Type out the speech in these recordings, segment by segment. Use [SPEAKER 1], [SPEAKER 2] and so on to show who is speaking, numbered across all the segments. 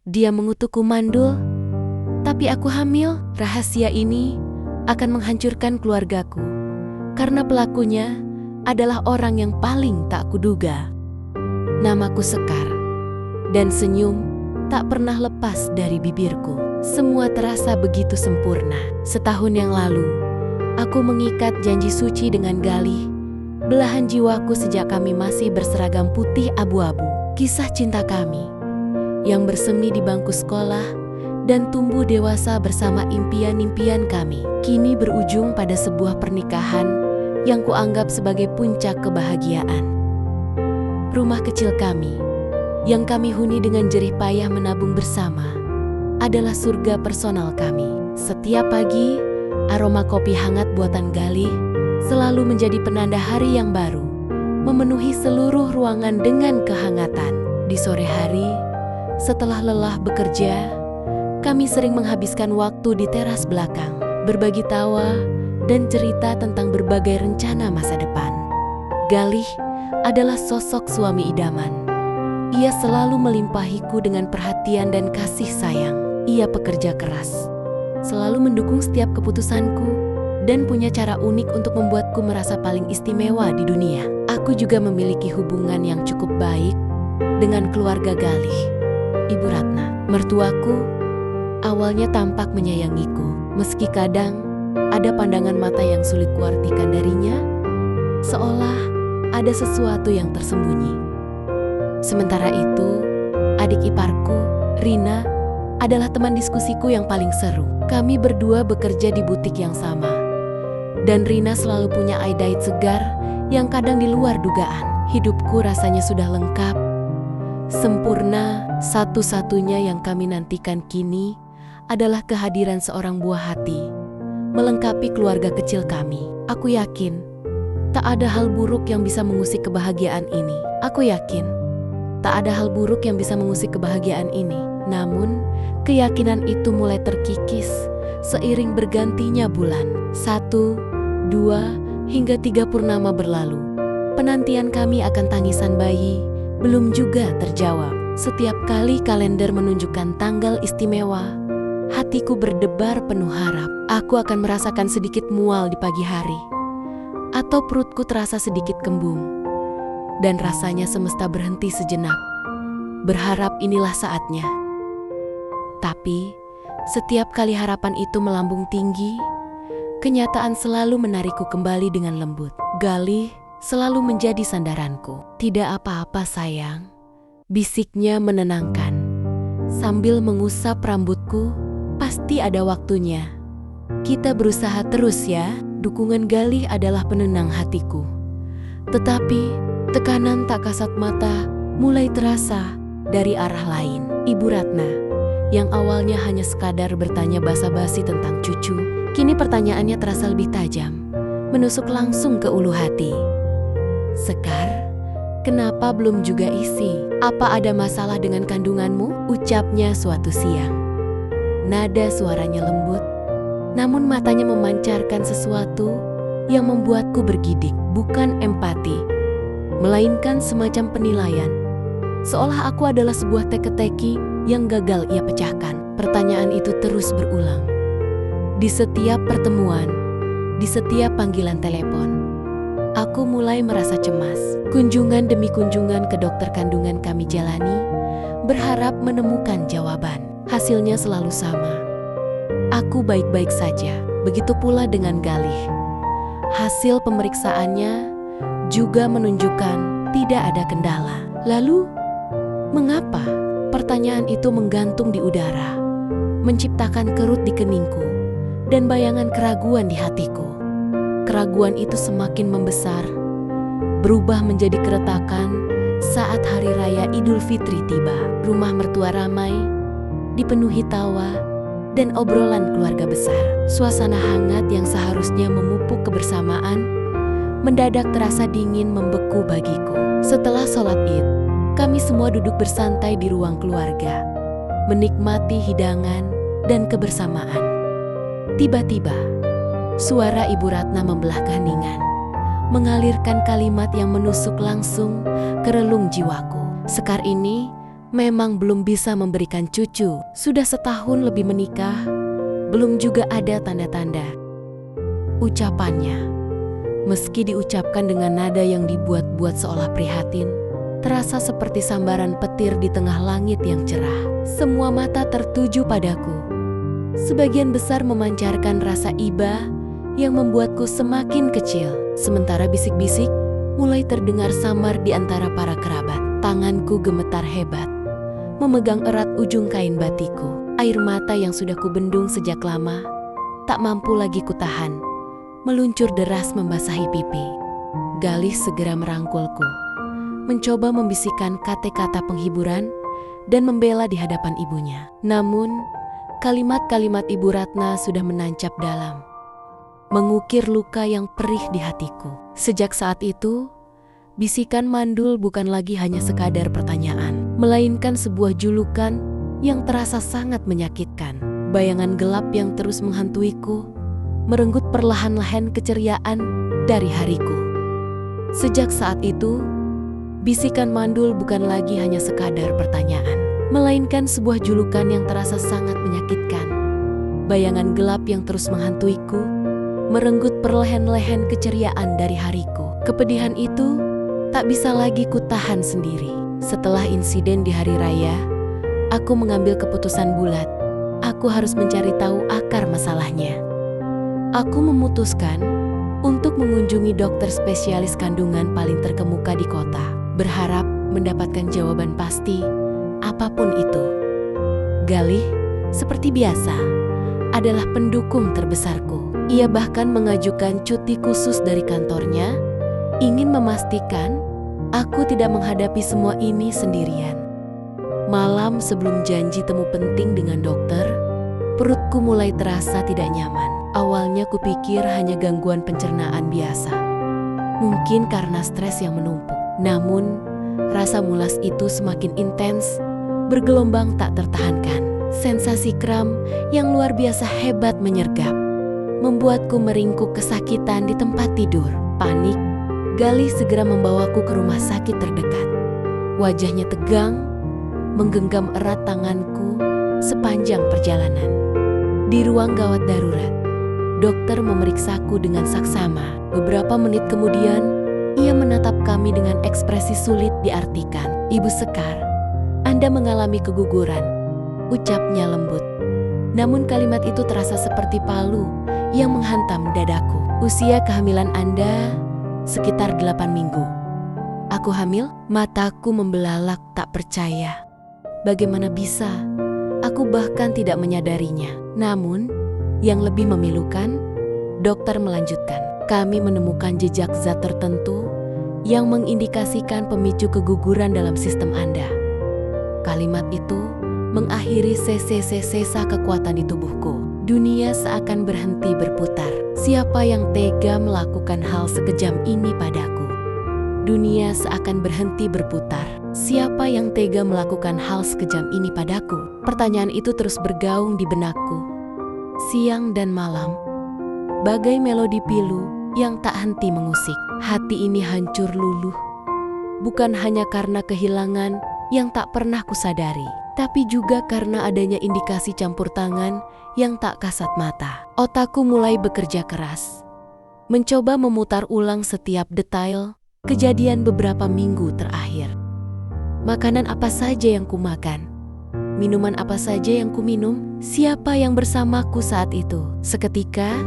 [SPEAKER 1] Dia mengutukku mandul, tapi aku hamil. Rahasia ini akan menghancurkan keluargaku, karena pelakunya adalah orang yang paling tak kuduga. Namaku Sekar, dan senyum tak pernah lepas dari bibirku. Semua terasa begitu sempurna. Setahun yang lalu, aku mengikat janji suci dengan Galih, belahan jiwaku sejak kami masih berseragam putih abu-abu. Kisah cinta kami yang bersemi di bangku sekolah dan tumbuh dewasa bersama impian-impian kami, kini berujung pada sebuah pernikahan yang kuanggap sebagai puncak kebahagiaan. Rumah kecil kami, yang kami huni dengan jerih payah menabung bersama, adalah surga personal kami. Setiap pagi, aroma kopi hangat buatan Galih selalu menjadi penanda hari yang baru, memenuhi seluruh ruangan dengan kehangatan. Di sore hari, setelah lelah bekerja, kami sering menghabiskan waktu di teras belakang, berbagi tawa dan cerita tentang berbagai rencana masa depan. Galih adalah sosok suami idaman. Ia selalu melimpahiku dengan perhatian dan kasih sayang. Ia pekerja keras, selalu mendukung setiap keputusanku, dan punya cara unik untuk membuatku merasa paling istimewa di dunia. Aku juga memiliki hubungan yang cukup baik dengan keluarga Galih. Ibu Ratna, mertuaku, awalnya tampak menyayangiku, meski kadang ada pandangan mata yang sulit kuartikan darinya, seolah ada sesuatu yang tersembunyi. Sementara itu, adik iparku, Rina, adalah teman diskusiku yang paling seru. Kami berdua bekerja di butik yang sama, dan Rina selalu punya eye-date segar yang kadang di luar dugaan. Hidupku rasanya sudah lengkap, sempurna. Satu-satunya yang kami nantikan kini adalah kehadiran seorang buah hati, melengkapi keluarga kecil kami. Aku yakin tak ada hal buruk yang bisa mengusik kebahagiaan ini. Aku yakin tak ada hal buruk yang bisa mengusik kebahagiaan ini. Namun, keyakinan itu mulai terkikis seiring bergantinya bulan. 1, 2, hingga 3 purnama berlalu. Penantian kami akan tangisan bayi belum juga terjawab. Setiap kali kalender menunjukkan tanggal istimewa, hatiku berdebar penuh harap. Aku akan merasakan sedikit mual di pagi hari, atau perutku terasa sedikit kembung, dan rasanya semesta berhenti sejenak. Berharap inilah saatnya. Tapi, setiap kali harapan itu melambung tinggi, kenyataan selalu menarikku kembali dengan lembut. Galih selalu menjadi sandaranku. "Tidak apa-apa sayang," bisiknya menenangkan. Sambil mengusap rambutku, "Pasti ada waktunya. Kita berusaha terus ya." Dukungan Galih adalah penenang hatiku. Tetapi, tekanan tak kasat mata mulai terasa dari arah lain. Ibu Ratna, yang awalnya hanya sekadar bertanya basa-basi tentang cucu, kini pertanyaannya terasa lebih tajam, menusuk langsung ke ulu hati. "Sekar, kenapa belum juga isi? Apa ada masalah dengan kandunganmu?" ucapnya suatu siang. Nada suaranya lembut, namun matanya memancarkan sesuatu yang membuatku bergidik. Bukan empati, melainkan semacam penilaian, seolah aku adalah sebuah teka-teki yang gagal ia pecahkan. Pertanyaan itu terus berulang. Di setiap pertemuan, di setiap panggilan telepon, aku mulai merasa cemas. Kunjungan demi kunjungan ke dokter kandungan kami jalani, berharap menemukan jawaban. Hasilnya selalu sama. Aku baik-baik saja. Begitu pula dengan Galih. Hasil pemeriksaannya juga menunjukkan tidak ada kendala. Lalu, mengapa? Pertanyaan itu menggantung di udara, menciptakan kerut di keningku, dan bayangan keraguan di hatiku. Keraguan itu semakin membesar, berubah menjadi keretakan saat hari raya Idul Fitri tiba. Rumah mertua ramai, dipenuhi tawa dan obrolan keluarga besar. Suasana hangat yang seharusnya memupuk kebersamaan, mendadak terasa dingin membeku bagiku. Setelah sholat Id, kami semua duduk bersantai di ruang keluarga, menikmati hidangan dan kebersamaan. Tiba-tiba, suara Ibu Ratna membelah keheningan, mengalirkan kalimat yang menusuk langsung ke relung jiwaku. "Sekar ini memang belum bisa memberikan cucu. Sudah setahun lebih menikah, belum juga ada tanda-tanda. Ucapannya, meski diucapkan dengan nada yang dibuat-buat seolah prihatin, terasa seperti sambaran petir di tengah langit yang cerah. Semua mata tertuju padaku. Sebagian besar memancarkan rasa iba yang membuatku semakin kecil. Sementara bisik-bisik mulai terdengar samar di antara para kerabat. Tanganku gemetar hebat, memegang erat ujung kain batiku. Air mata yang sudah kubendung sejak lama tak mampu lagi kutahan, meluncur deras membasahi pipi. Galih segera merangkulku, mencoba membisikkan kata-kata penghiburan dan membela di hadapan ibunya. Namun, kalimat-kalimat Ibu Ratna sudah menancap dalam, mengukir luka yang perih di hatiku. Sejak saat itu, bisikan mandul bukan lagi hanya sekadar pertanyaan, melainkan sebuah julukan yang terasa sangat menyakitkan. Bayangan gelap yang terus menghantuiku, merenggut perlahan-lahan keceriaan dari hariku. Sejak saat itu, bisikan mandul bukan lagi hanya sekadar pertanyaan, melainkan sebuah julukan yang terasa sangat menyakitkan. Bayangan gelap yang terus menghantuiku, merenggut perlahan-lahan keceriaan dari hariku. Kepedihan itu tak bisa lagi kutahan sendiri. Setelah insiden di hari raya, aku mengambil keputusan bulat. Aku harus mencari tahu akar masalahnya. Aku memutuskan untuk mengunjungi dokter spesialis kandungan paling terkemuka di kota, berharap mendapatkan jawaban pasti, apapun itu. Galih, seperti biasa, adalah pendukung terbesarku. Ia bahkan mengajukan cuti khusus dari kantornya, ingin memastikan aku tidak menghadapi semua ini sendirian. Malam sebelum janji temu penting dengan dokter, perutku mulai terasa tidak nyaman. Awalnya kupikir hanya gangguan pencernaan biasa, mungkin karena stres yang menumpuk. Namun, rasa mulas itu semakin intens, bergelombang tak tertahankan. Sensasi kram yang luar biasa hebat menyergap, membuatku meringkuk kesakitan di tempat tidur. Panik, Galih segera membawaku ke rumah sakit terdekat. Wajahnya tegang, menggenggam erat tanganku sepanjang perjalanan. Di ruang gawat darurat, dokter memeriksaku dengan saksama. Beberapa menit kemudian, ia menatap kami dengan ekspresi sulit diartikan. "Ibu Sekar, Anda mengalami keguguran," ucapnya lembut. Namun kalimat itu terasa seperti palu yang menghantam dadaku. "Usia kehamilan Anda sekitar 8 minggu. Aku hamil?" Mataku membelalak tak percaya. Bagaimana bisa? Aku bahkan tidak menyadarinya. Namun, yang lebih memilukan, dokter melanjutkan, "Kami menemukan jejak zat tertentu yang mengindikasikan pemicu keguguran dalam sistem Anda." Kalimat itu mengakhiri sesa kekuatan di tubuhku. Dunia seakan berhenti berputar. Siapa yang tega melakukan hal sekejam ini padaku? Dunia seakan berhenti berputar. Siapa yang tega melakukan hal sekejam ini padaku? Pertanyaan itu terus bergaung di benakku, siang dan malam, bagai melodi pilu yang tak henti mengusik. Hati ini hancur luluh, bukan hanya karena kehilangan yang tak pernah kusadari, tapi juga karena adanya indikasi campur tangan yang tak kasat mata. Otakku mulai bekerja keras, mencoba memutar ulang setiap detail kejadian beberapa minggu terakhir. Makanan apa saja yang kumakan? Minuman apa saja yang kuminum? Siapa yang bersamaku saat itu? Seketika,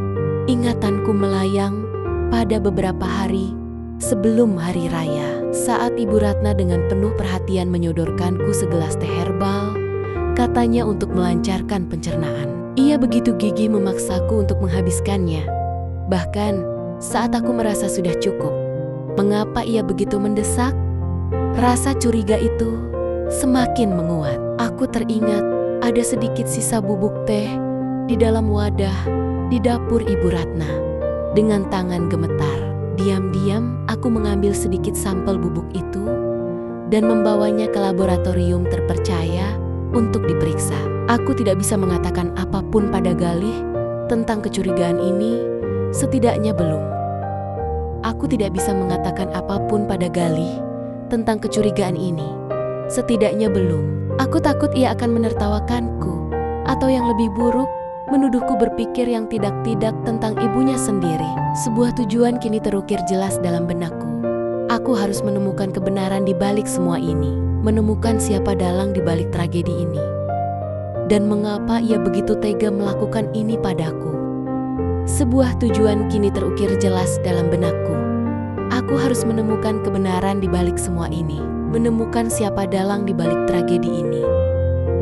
[SPEAKER 1] ingatanku melayang pada beberapa hari sebelum hari raya. Saat Ibu Ratna dengan penuh perhatian menyodorkanku segelas teh herbal, katanya untuk melancarkan pencernaan. Ia begitu gigih memaksaku untuk menghabiskannya. Bahkan, saat aku merasa sudah cukup, mengapa ia begitu mendesak? Rasa curiga itu semakin menguat. Aku teringat ada sedikit sisa bubuk teh di dalam wadah di dapur Ibu Ratna. Dengan tangan gemetar, diam-diam aku mengambil sedikit sampel bubuk itu dan membawanya ke laboratorium terpercaya untuk diperiksa. Aku tidak bisa mengatakan apapun pada Galih tentang kecurigaan ini, setidaknya belum. Aku tidak bisa mengatakan apapun pada Galih tentang kecurigaan ini, setidaknya belum. Aku takut ia akan menertawakanku, atau yang lebih buruk, menuduhku berpikir yang tidak-tidak tentang ibunya sendiri. Sebuah tujuan kini terukir jelas dalam benakku. Aku harus menemukan kebenaran di balik semua ini, menemukan siapa dalang di balik tragedi ini, dan mengapa ia begitu tega melakukan ini padaku. Sebuah tujuan kini terukir jelas dalam benakku. Aku harus menemukan kebenaran di balik semua ini, menemukan siapa dalang di balik tragedi ini,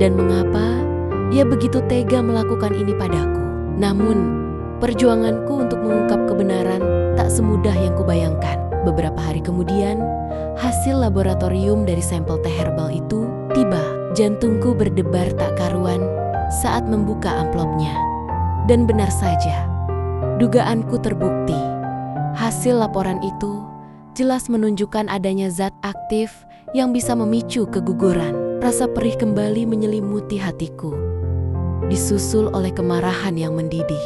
[SPEAKER 1] dan mengapa ia begitu tega melakukan ini padaku. Namun, perjuanganku untuk mengungkap kebenaran tak semudah yang kubayangkan. Beberapa hari kemudian, hasil laboratorium dari sampel teh herbal itu tiba. Jantungku berdebar tak karuan saat membuka amplopnya. Dan benar saja, dugaanku terbukti. Hasil laporan itu jelas menunjukkan adanya zat aktif yang bisa memicu keguguran. Rasa perih kembali menyelimuti hatiku, disusul oleh kemarahan yang mendidih.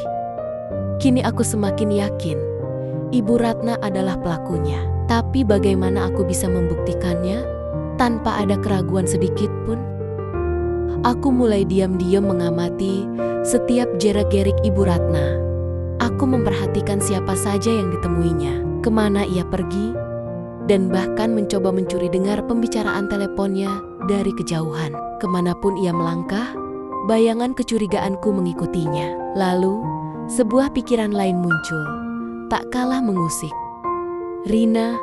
[SPEAKER 1] Kini aku semakin yakin Ibu Ratna adalah pelakunya. Tapi bagaimana aku bisa membuktikannya tanpa ada keraguan sedikit pun? Aku mulai diam-diam mengamati setiap gerak-gerik Ibu Ratna. Aku memperhatikan siapa saja yang ditemuinya, kemana ia pergi, dan bahkan mencoba mencuri dengar pembicaraan teleponnya dari kejauhan. Kemanapun ia melangkah, bayangan kecurigaanku mengikutinya. Lalu, sebuah pikiran lain muncul, tak kalah mengusik. Rina,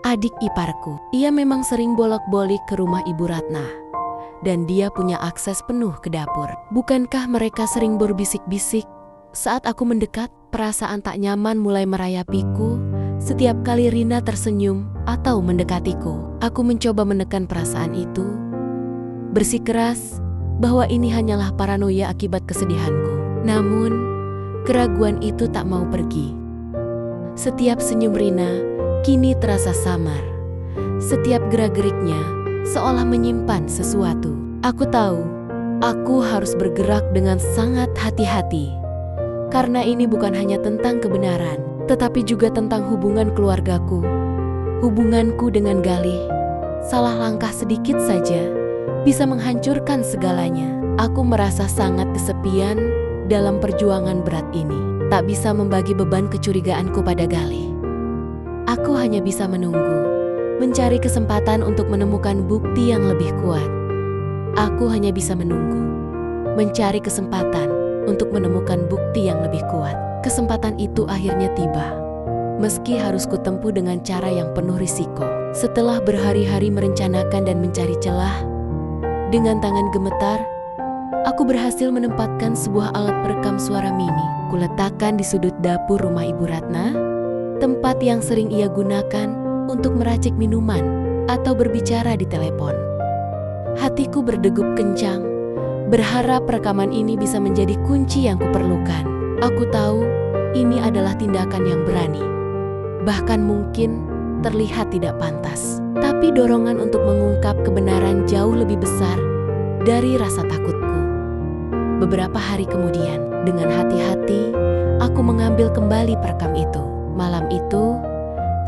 [SPEAKER 1] adik iparku. Ia memang sering bolak-balik ke rumah Ibu Ratna, dan dia punya akses penuh ke dapur. Bukankah mereka sering berbisik-bisik? Saat aku mendekat, perasaan tak nyaman mulai merayapiku setiap kali Rina tersenyum atau mendekatiku. Aku mencoba menekan perasaan itu, bersikeras bahwa ini hanyalah paranoia akibat kesedihanku. Namun, keraguan itu tak mau pergi. Setiap senyum Rina kini terasa samar. Setiap gerak-geriknya seolah menyimpan sesuatu. Aku tahu, aku harus bergerak dengan sangat hati-hati. Karena ini bukan hanya tentang kebenaran, tetapi juga tentang hubungan keluargaku, hubunganku dengan Galih. Salah langkah sedikit saja bisa menghancurkan segalanya. Aku merasa sangat kesepian dalam perjuangan berat ini. Tak bisa membagi beban kecurigaanku pada Galih. Aku hanya bisa menunggu, mencari kesempatan untuk menemukan bukti yang lebih kuat. Aku hanya bisa menunggu, mencari kesempatan untuk menemukan bukti yang lebih kuat. Kesempatan itu akhirnya tiba. Meski harus kutempuh dengan cara yang penuh risiko. Setelah berhari-hari merencanakan dan mencari celah, dengan tangan gemetar, aku berhasil menempatkan sebuah alat perekam suara mini. Kuletakkan di sudut dapur rumah Ibu Ratna, tempat yang sering ia gunakan untuk meracik minuman atau berbicara di telepon. Hatiku berdegup kencang, berharap rekaman ini bisa menjadi kunci yang kuperlukan. Aku tahu ini adalah tindakan yang berani, bahkan mungkin terlihat tidak pantas. Tapi dorongan untuk mengungkap kebenaran jauh lebih besar dari rasa takutku. Beberapa hari kemudian, dengan hati-hati, aku mengambil kembali perekam itu. Malam itu,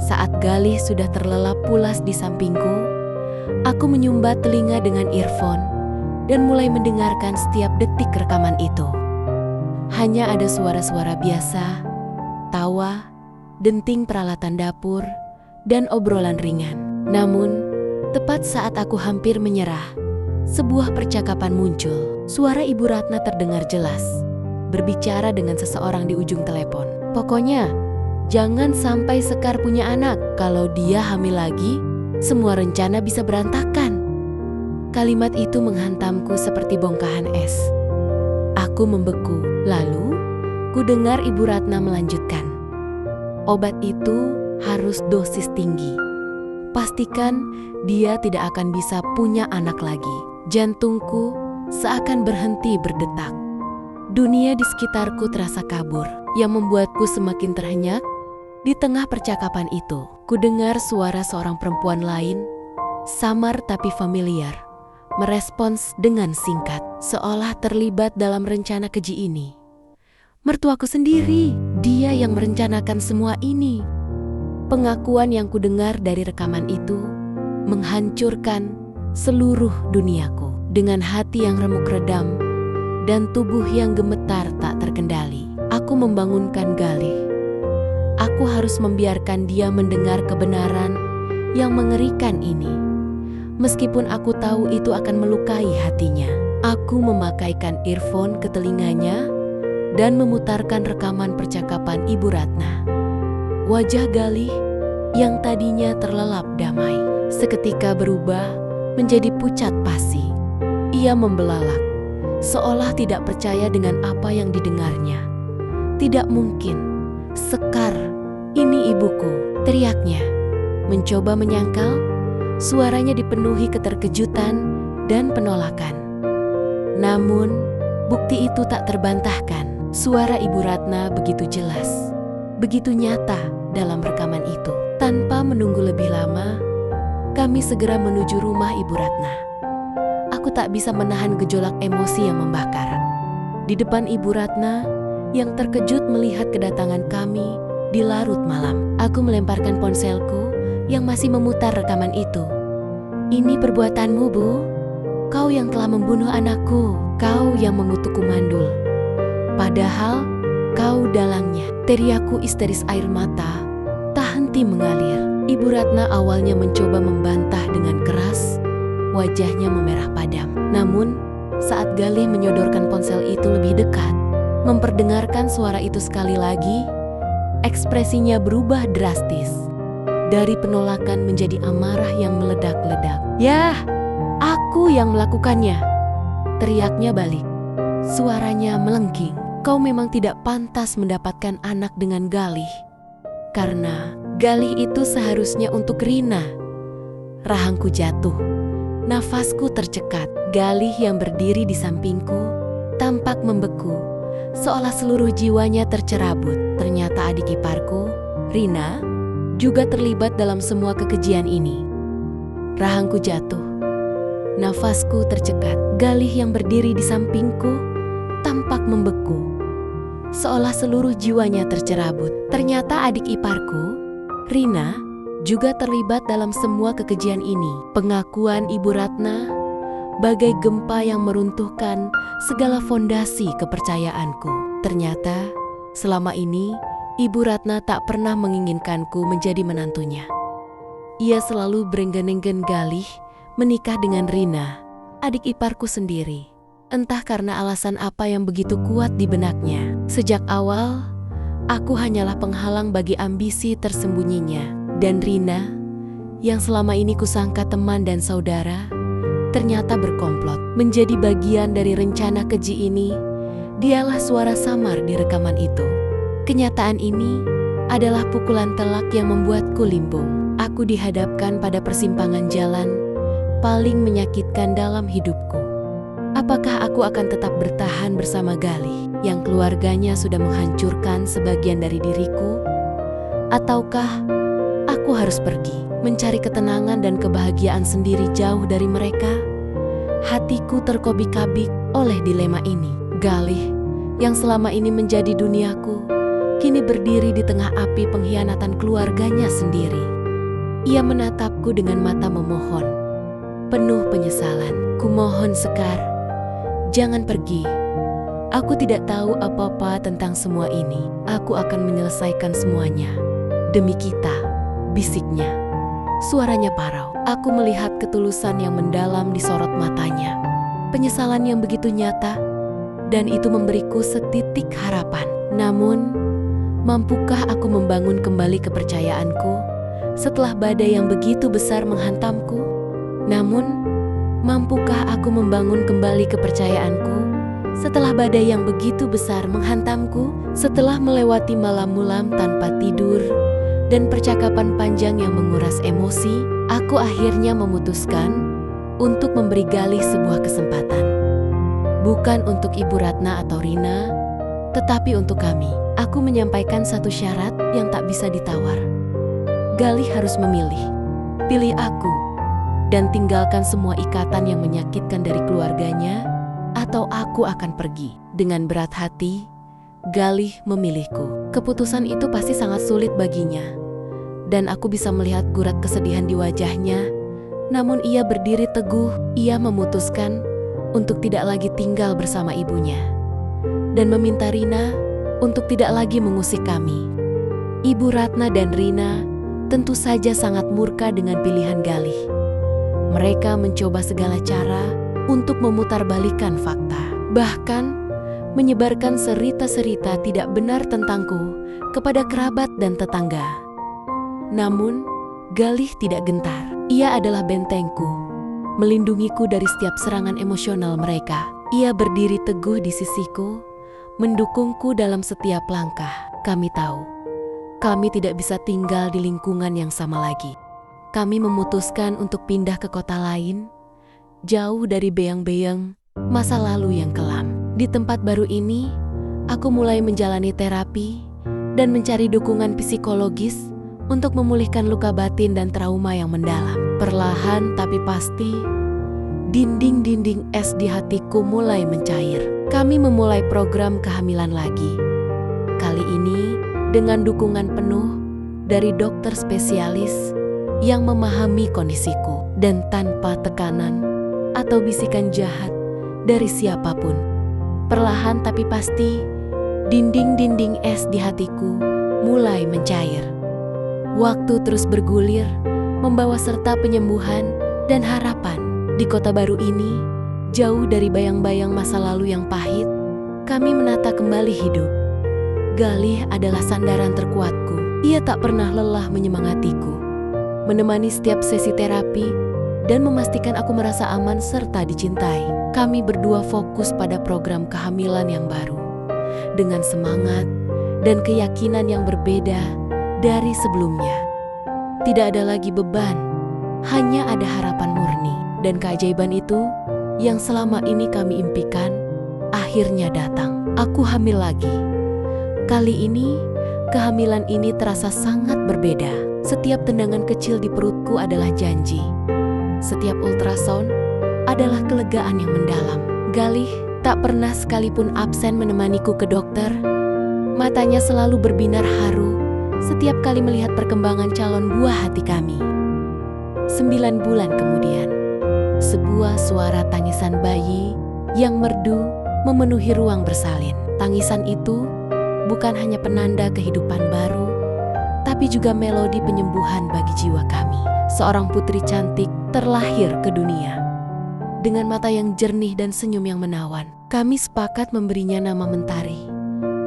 [SPEAKER 1] saat Galih sudah terlelap pulas di sampingku, aku menyumbat telinga dengan earphone dan mulai mendengarkan setiap detik rekaman itu. Hanya ada suara-suara biasa, tawa, denting peralatan dapur, dan obrolan ringan. Namun, tepat saat aku hampir menyerah, sebuah percakapan muncul. Suara Ibu Ratna terdengar jelas, berbicara dengan seseorang di ujung telepon. Pokoknya, jangan sampai Sekar punya anak. Kalau dia hamil lagi, semua rencana bisa berantakan. Kalimat itu menghantamku seperti bongkahan es. Aku membeku. Lalu, ku dengar Ibu Ratna melanjutkan. Obat itu harus dosis tinggi. Pastikan dia tidak akan bisa punya anak lagi. Jantungku seakan berhenti berdetak. Dunia di sekitarku terasa kabur, yang membuatku semakin terhenyak. Di tengah percakapan itu, ku dengar suara seorang perempuan lain, samar tapi familiar, merespons dengan singkat, seolah terlibat dalam rencana keji ini. Mertuaku sendiri, dia yang merencanakan semua ini. Pengakuan yang ku dengar dari rekaman itu menghancurkan seluruh duniaku. Dengan hati yang remuk redam dan tubuh yang gemetar tak terkendali, aku membangunkan Galih. Aku harus membiarkan dia mendengar kebenaran yang mengerikan ini. Meskipun aku tahu itu akan melukai hatinya. Aku memakaikan earphone ke telinganya dan memutarkan rekaman percakapan Ibu Ratna. Wajah Galih yang tadinya terlelap damai seketika berubah menjadi pucat pasi. Ia membelalak, seolah tidak percaya dengan apa yang didengarnya. Tidak mungkin, Sekar, ini ibuku, teriaknya. Mencoba menyangkal, suaranya dipenuhi keterkejutan dan penolakan. Namun, bukti itu tak terbantahkan. Suara Ibu Ratna begitu jelas, begitu nyata dalam rekaman itu. Tanpa menunggu lebih lama, kami segera menuju rumah Ibu Ratna. Aku tak bisa menahan gejolak emosi yang membakar. Di depan Ibu Ratna yang terkejut melihat kedatangan kami di larut malam, aku melemparkan ponselku yang masih memutar rekaman itu. "Ini perbuatanmu, Bu. Kau yang telah membunuh anakku. Kau yang mengutukku mandul. Padahal kau dalangnya." Teriakku histeris, air mata tak henti mengalir. Ibu Ratna awalnya mencoba membantah dengan keras, wajahnya memerah padam. Namun, saat Galih menyodorkan ponsel itu lebih dekat, memperdengarkan suara itu sekali lagi, ekspresinya berubah drastis. Dari penolakan menjadi amarah yang meledak-ledak. "Yah, aku yang melakukannya!" teriaknya balik. Suaranya melengking. "Kau memang tidak pantas mendapatkan anak dengan Galih. Karena Galih itu seharusnya untuk Rina." Rahangku jatuh. Nafasku tercekat. Galih yang berdiri di sampingku tampak membeku, seolah seluruh jiwanya tercerabut. Ternyata adik iparku, Rina, juga terlibat dalam semua kekejian ini. Rahangku jatuh. Nafasku tercekat. Galih yang berdiri di sampingku tampak membeku, seolah seluruh jiwanya tercerabut. Ternyata adik iparku, Rina, juga terlibat dalam semua kekejian ini. Pengakuan Ibu Ratna bagai gempa yang meruntuhkan segala fondasi kepercayaanku. Ternyata selama ini Ibu Ratna tak pernah menginginkanku menjadi menantunya. Ia selalu berenggan-enggan Galih menikah dengan Rina, adik iparku sendiri. Entah karena alasan apa yang begitu kuat di benaknya. Sejak awal, aku hanyalah penghalang bagi ambisi tersembunyinya. Dan Rina, yang selama ini kusangka teman dan saudara, ternyata berkomplot. Menjadi bagian dari rencana keji ini, dialah suara samar di rekaman itu. Kenyataan ini adalah pukulan telak yang membuatku limbung. Aku dihadapkan pada persimpangan jalan paling menyakitkan dalam hidupku. Apakah aku akan tetap bertahan bersama Galih yang keluarganya sudah menghancurkan sebagian dari diriku? Ataukah aku harus pergi, mencari ketenangan dan kebahagiaan sendiri jauh dari mereka? Hatiku terkobik-kabik oleh dilema ini. Galih yang selama ini menjadi duniaku, kini berdiri di tengah api pengkhianatan keluarganya sendiri. Ia menatapku dengan mata memohon, penuh penyesalan. "Kumohon, Sekar, jangan pergi. Aku tidak tahu apa-apa tentang semua ini. Aku akan menyelesaikan semuanya demi kita," bisiknya. Suaranya parau. Aku melihat ketulusan yang mendalam di sorot matanya. Penyesalan yang begitu nyata, dan itu memberiku setitik harapan. Namun, mampukah aku membangun kembali kepercayaanku setelah badai yang begitu besar menghantamku? Namun, mampukah aku membangun kembali kepercayaanku setelah badai yang begitu besar menghantamku? Setelah melewati malam-malam tanpa tidur dan percakapan panjang yang menguras emosi, aku akhirnya memutuskan untuk memberi Galih sebuah kesempatan. Bukan untuk Ibu Ratna atau Rina, tetapi untuk kami. Aku menyampaikan satu syarat yang tak bisa ditawar. Galih harus memilih. Pilih aku dan tinggalkan semua ikatan yang menyakitkan dari keluarganya, atau aku akan pergi. Dengan berat hati, Galih memilihku. Keputusan itu pasti sangat sulit baginya, dan aku bisa melihat gurat kesedihan di wajahnya. Namun ia berdiri teguh. Ia memutuskan untuk tidak lagi tinggal bersama ibunya, dan meminta Rina untuk tidak lagi mengusik kami. Ibu Ratna dan Rina tentu saja sangat murka dengan pilihan Galih. Mereka mencoba segala cara untuk memutarbalikkan fakta, bahkan menyebarkan serita-serita tidak benar tentangku kepada kerabat dan tetangga. Namun, Galih tidak gentar. Ia adalah bentengku, melindungiku dari setiap serangan emosional mereka. Ia berdiri teguh di sisiku, mendukungku dalam setiap langkah. Kami tahu, kami tidak bisa tinggal di lingkungan yang sama lagi. Kami memutuskan untuk pindah ke kota lain, jauh dari beyang-beyang masa lalu yang kelam. Di tempat baru ini, aku mulai menjalani terapi dan mencari dukungan psikologis untuk memulihkan luka batin dan trauma yang mendalam. Perlahan tapi pasti, dinding-dinding es di hatiku mulai mencair. Kami memulai program kehamilan lagi. Kali ini dengan dukungan penuh dari dokter spesialis yang memahami kondisiku dan tanpa tekanan atau bisikan jahat dari siapapun. Perlahan tapi pasti, dinding-dinding es di hatiku mulai mencair. Waktu terus bergulir, membawa serta penyembuhan dan harapan. Di kota baru ini, jauh dari bayang-bayang masa lalu yang pahit, kami menata kembali hidup. Galih adalah sandaran terkuatku. Ia tak pernah lelah menyemangatiku, menemani setiap sesi terapi, dan memastikan aku merasa aman serta dicintai. Kami berdua fokus pada program kehamilan yang baru, dengan semangat dan keyakinan yang berbeda dari sebelumnya. Tidak ada lagi beban, hanya ada harapan murni. Dan keajaiban itu yang selama ini kami impikan akhirnya datang. Aku hamil lagi. Kali ini, kehamilan ini terasa sangat berbeda. Setiap tendangan kecil di perutku adalah janji. Setiap ultrasound adalah kelegaan yang mendalam. Galih tak pernah sekalipun absen menemaniku ke dokter. Matanya selalu berbinar haru setiap kali melihat perkembangan calon buah hati kami. 9 bulan kemudian, sebuah suara tangisan bayi yang merdu memenuhi ruang bersalin. Tangisan itu bukan hanya penanda kehidupan baru, tapi juga melodi penyembuhan bagi jiwa kami. Seorang putri cantik terlahir ke dunia. Dengan mata yang jernih dan senyum yang menawan, kami sepakat memberinya nama Mentari,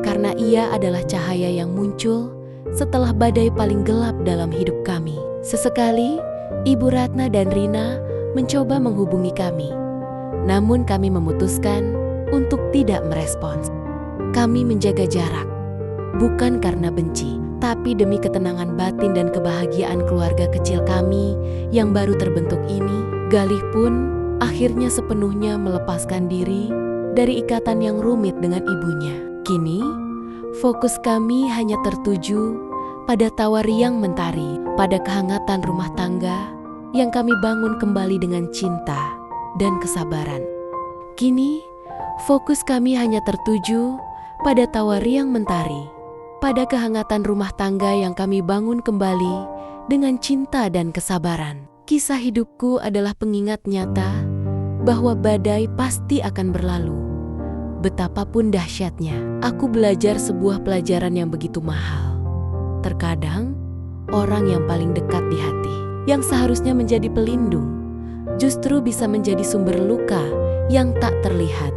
[SPEAKER 1] karena ia adalah cahaya yang muncul setelah badai paling gelap dalam hidup kami. Sesekali, Ibu Ratna dan Rina mencoba menghubungi kami, namun kami memutuskan untuk tidak merespons. Kami menjaga jarak, bukan karena benci, tapi demi ketenangan batin dan kebahagiaan keluarga kecil kami yang baru terbentuk ini. Galih pun akhirnya sepenuhnya melepaskan diri dari ikatan yang rumit dengan ibunya. Kini, fokus kami hanya tertuju pada tawa riang Mentari, pada kehangatan rumah tangga yang kami bangun kembali dengan cinta dan kesabaran. Kini, fokus kami hanya tertuju pada tawa riang Mentari, pada kehangatan rumah tangga yang kami bangun kembali dengan cinta dan kesabaran. Kisah hidupku adalah pengingat nyata bahwa badai pasti akan berlalu. Betapapun dahsyatnya, aku belajar sebuah pelajaran yang begitu mahal. Terkadang, orang yang paling dekat di hati, yang seharusnya menjadi pelindung, justru bisa menjadi sumber luka yang tak terlihat.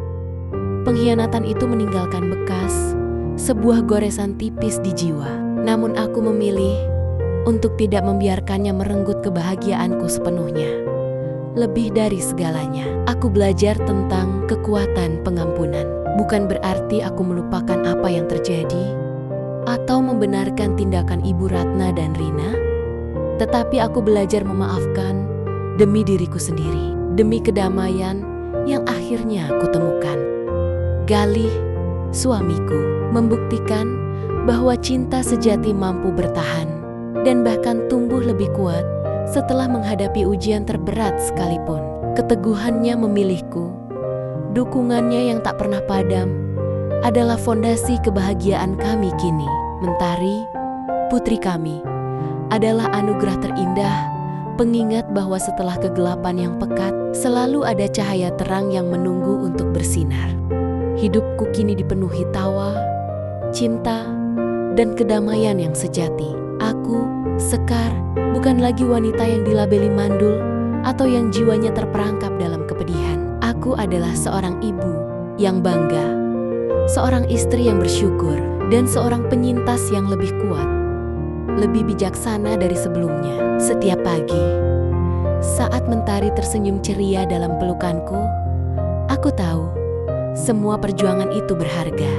[SPEAKER 1] Pengkhianatan itu meninggalkan bekas, sebuah goresan tipis di jiwa. Namun aku memilih untuk tidak membiarkannya merenggut kebahagiaanku sepenuhnya. Lebih dari segalanya, aku belajar tentang kekuatan pengampunan. Bukan berarti aku melupakan apa yang terjadi atau membenarkan tindakan Ibu Ratna dan Rina, tetapi aku belajar memaafkan demi diriku sendiri, demi kedamaian yang akhirnya aku temukan. Galih, suamiku, membuktikan bahwa cinta sejati mampu bertahan dan bahkan tumbuh lebih kuat setelah menghadapi ujian terberat sekalipun. Keteguhannya memilihku, dukungannya yang tak pernah padam, adalah fondasi kebahagiaan kami kini. Mentari, putri kami, adalah anugerah terindah, pengingat bahwa setelah kegelapan yang pekat, selalu ada cahaya terang yang menunggu untuk bersinar. Hidupku kini dipenuhi tawa, cinta, dan kedamaian yang sejati. Aku, Sekar, bukan lagi wanita yang dilabeli mandul atau yang jiwanya terperangkap dalam kepedihan. Aku adalah seorang ibu yang bangga, seorang istri yang bersyukur, dan seorang penyintas yang lebih kuat, lebih bijaksana dari sebelumnya. Setiap pagi, saat mentari tersenyum ceria dalam pelukanku, aku tahu semua perjuangan itu berharga.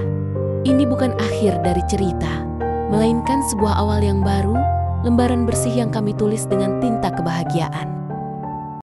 [SPEAKER 1] Ini bukan akhir dari cerita, melainkan sebuah awal yang baru, lembaran bersih yang kami tulis dengan tinta kebahagiaan.